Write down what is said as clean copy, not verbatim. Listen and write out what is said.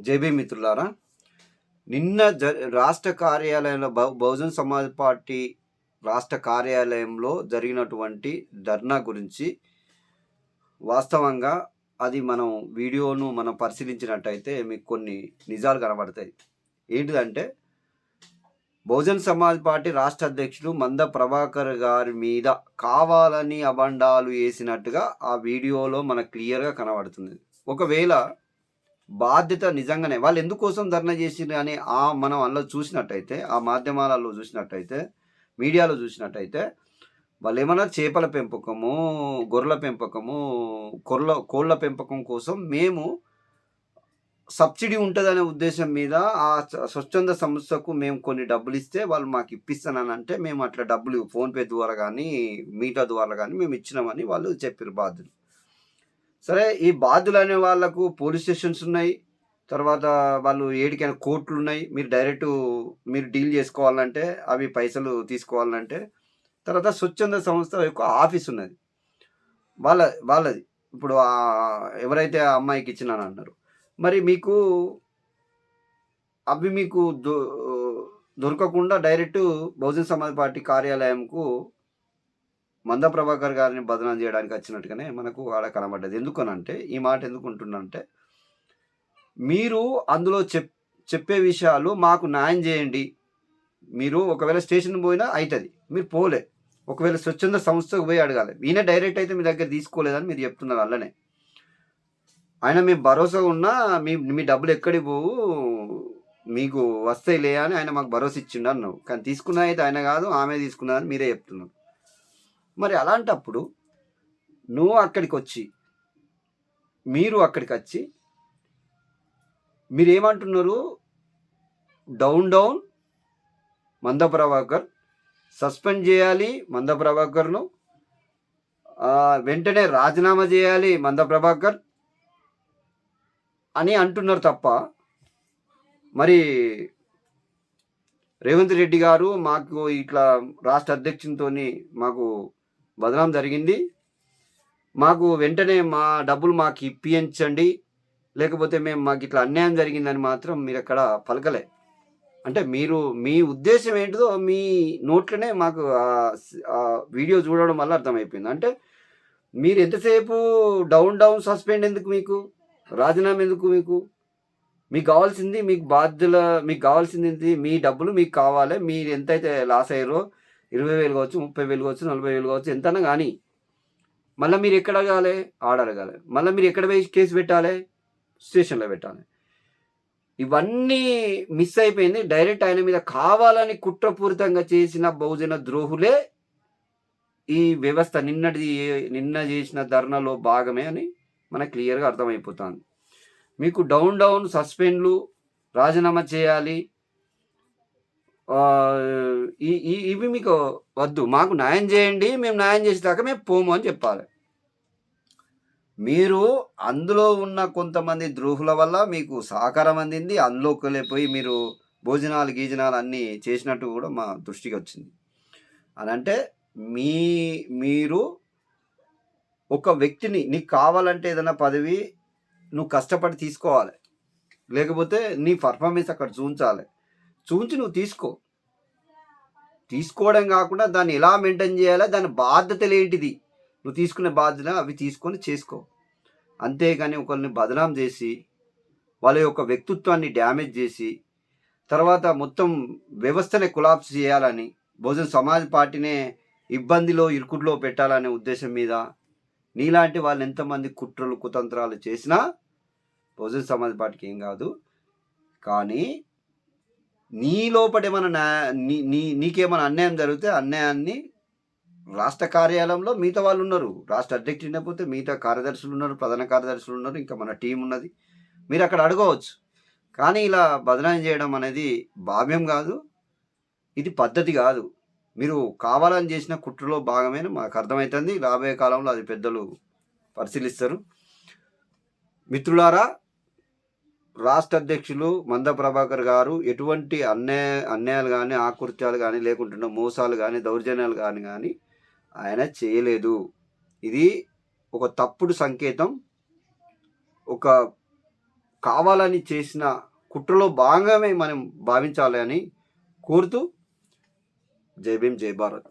JB మిత్రులారా, నిన్న రాష్ట్ర కార్యాలయంలో బహుజన్ సమాజ్ పార్టీ రాష్ట్ర కార్యాలయంలో జరిగినటువంటి ధర్నా గురించి వాస్తవంగా అది వీడియోను మనం పరిశీలించినట్టయితే మీకు కొన్ని నిజాలు కనబడతాయి. ఏంటిదంటే, బహుజన్ సమాజ్ పార్టీ రాష్ట్ర అధ్యక్షుడు మంద ప్రభాకర్ గారి మీద కావాలని అబండాలు వేసినట్టుగా ఆ వీడియోలో మనకు క్లియర్గా కనబడుతుంది. ఒకవేళ బాధ్యత నిజంగానే వాళ్ళు ఎందుకోసం ధర్నా చేసిండ్రు అని మనం అందులో చూసినట్టయితే, ఆ మాధ్యమాలలో చూసినట్టయితే, మీడియాలో చూసినట్టయితే, వాళ్ళు ఏమన్నా చేపల పెంపకము, గొర్రెల పెంపకము, కోళ్ళ పెంపకం కోసం మేము సబ్సిడీ ఉంటుందనే ఉద్దేశం మీద ఆ స్వచ్ఛంద సంస్థకు మేము కొన్ని డబ్బులు ఇస్తే వాళ్ళు మాకు ఇప్పిస్తానని అంటే, మేము అట్లా డబ్బులు ఫోన్పే ద్వారా కానీ మీటర్ ద్వారా కానీ మేము ఇచ్చినామని వాళ్ళు చెప్పారు బాధ్యులు. సరే, ఈ బాధ్యులు అనే వాళ్ళకు పోలీస్ స్టేషన్స్ ఉన్నాయి. తర్వాత వాళ్ళు ఏడికైనా కోర్టులు ఉన్నాయి. మీరు డీల్ చేసుకోవాలంటే, అవి పైసలు తీసుకోవాలంటే. తర్వాత స్వచ్ఛంద సంస్థ యొక్క ఆఫీస్ ఉన్నది వాళ్ళది. ఇప్పుడు ఎవరైతే ఆ అమ్మాయికి ఇచ్చినానన్నారు, మరి మీకు అవి మీకు దొరకకుండా డైరెక్ట్ బహుజన్ సమాజ్ పార్టీ కార్యాలయంకు మంద ప్రభాకర్ గారిని బదనాం చేయడానికి వచ్చినట్టుగానే మనకు ఆడ కనబడ్డది. ఎందుకనంటే, ఈ మాట ఎందుకుంటున్నంటే, మీరు అందులో చెప్పే విషయాలు మాకు న్యాయం చేయండి. మీరు ఒకవేళ స్టేషన్ పోయినా అవుతుంది, మీరు పోలే. ఒకవేళ స్వచ్ఛంద సంస్థకు పోయి అడగాలి. ఈయన డైరెక్ట్ అయితే మీ దగ్గర తీసుకోలేదని మీరు చెప్తున్నారు. అల్లనే ఆయన మీ భరోసా ఉన్నా మీ డబ్బులు ఎక్కడికి పోవు, మీకు వస్తాయిలే అని ఆయన మాకు భరోసా ఇచ్చిండు అన్నావు. కానీ తీసుకున్నది అయితే ఆయన కాదు, ఆమె తీసుకున్నదని మీరే చెప్తున్నారు. మరి అలాంటప్పుడు మీరు అక్కడికి వచ్చి మీరేమంటున్నారు? డౌన్ మంద ప్రభాకర్, సస్పెండ్ చేయాలి మంద ప్రభాకర్ను, వెంటనే రాజీనామా చేయాలి మంద ప్రభాకర్ అని అంటున్నారు తప్ప, మరి రేవంత్ రెడ్డి గారు మాకు ఇట్లా రాష్ట్ర అధ్యక్షునితో మాకు బదనాం జరిగింది, మాకు వెంటనే మా డబ్బులు మాకు ఇప్పించండి, లేకపోతే మాకు ఇట్లా అన్యాయం జరిగిందని మాత్రం మీరు అక్కడ పలకలే. అంటే మీ ఉద్దేశం ఏంటిదో మీ నోట్లోనే మాకు వీడియో చూడడం వల్ల అర్థమైపోయింది. అంటే మీరు ఎంతసేపు డౌన్ సస్పెండ్ ఎందుకు, మీకు రాజీనామా ఎందుకు, మీకు కావాల్సింది మీకు కావాల్సింది మీ డబ్బులు మీకు కావాలి. మీరు ఎంతైతే లాస్ అయ్యారో 20,000 కావచ్చు, 30,000 కావచ్చు, 40,000 కావచ్చు, ఎంతన్నా కానీ మళ్ళీ మీరు ఎక్కడ అడగాలి? అడగాలి. మళ్ళీ మీరు ఎక్కడ పోయి కేసు పెట్టాలి? స్టేషన్లో పెట్టాలి. ఇవన్నీ మిస్ అయిపోయింది. డైరెక్ట్ ఆయన మీద కావాలని కుట్రపూరితంగా చేసిన బహుజన ద్రోహులే ఈ వ్యవస్థ నిన్న చేసిన ధర్నాలో భాగమే అని మనకు క్లియర్గా అర్థమైపోతుంది. మీకు డౌన్ సస్పెండ్లు, రాజీనామా చేయాలి, ఇవి మీకు వద్దు, మాకు న్యాయం చేయండి, మేము న్యాయం చేసేదాకా మేము పోము అని చెప్పాలి. మీరు అందులో ఉన్న కొంతమంది ద్రోహుల వల్ల మీకు సహకారం అందింది. అందులోకి వెళ్ళిపోయి మీరు గీజనాలు అన్నీ చేసినట్టు కూడా మా దృష్టికి వచ్చింది. అని అంటే మీరు ఒక వ్యక్తిని, నీకు కావాలంటే ఏదైనా పదవి నువ్వు కష్టపడి తీసుకోవాలి, లేకపోతే నీ పర్ఫార్మెన్స్ అక్కడ చూంచి నువ్వు తీసుకోవడం కాకుండా దాన్ని ఎలా మెయింటైన్ చేయాలి, దాని బాధ్యతలు ఏంటిది, నువ్వు తీసుకునే బాధ్యత అవి తీసుకొని చేసుకో. అంతేగాని ఒకరిని బదనాం చేసి వాళ్ళ యొక్క వ్యక్తిత్వాన్ని డ్యామేజ్ చేసి తర్వాత మొత్తం వ్యవస్థనే కొలాప్స్ చేయాలని, బహుజన్ సమాజ్ పార్టీనే ఇరుకుట్లో పెట్టాలనే ఉద్దేశం మీద నీలాంటి వాళ్ళు ఎంతమంది కుట్రలు కుతంత్రాలు చేసినా బహుజన్ సమాజ్ పార్టీకి ఏం కాదు. కానీ నీ లోపల ఏమైనా నీకేమైనా అన్యాయం జరిగితే అన్యాయాన్ని రాష్ట్ర కార్యాలయంలో మిగతా వాళ్ళు ఉన్నారు. రాష్ట్ర అధ్యక్షుడు లేకపోతే మిగతా కార్యదర్శులు ఉన్నారు, ప్రధాన కార్యదర్శులు ఉన్నారు, ఇంకా మన టీం ఉన్నది. మీరు అక్కడ అడగవచ్చు. కానీ ఇలా బదనాం చేయడం అనేది భావ్యం కాదు, ఇది పద్ధతి కాదు. మీరు కావాలని చేసిన కుట్రలో భాగమే మాకు అర్థమవుతుంది. రాబోయే కాలంలో అది పెద్దలు పరిశీలిస్తారు. మిత్రులారా, రాష్ట్ర అధ్యక్షులు మంద ప్రభాకర్ గారు ఎటువంటి అన్యాయాలు కానీ, ఆకృత్యాలు కానీ, లేకుంటున్న మోసాలు కానీ, దౌర్జన్యాలు కానీ ఆయన చేయలేదు. ఇది ఒక తప్పుడు సంకేతం. ఒక కావాలని చేసిన కుట్రలో భాగంగానే మనం భావించాలి అని కోరుతూ జై భీమ్, జై భారత్.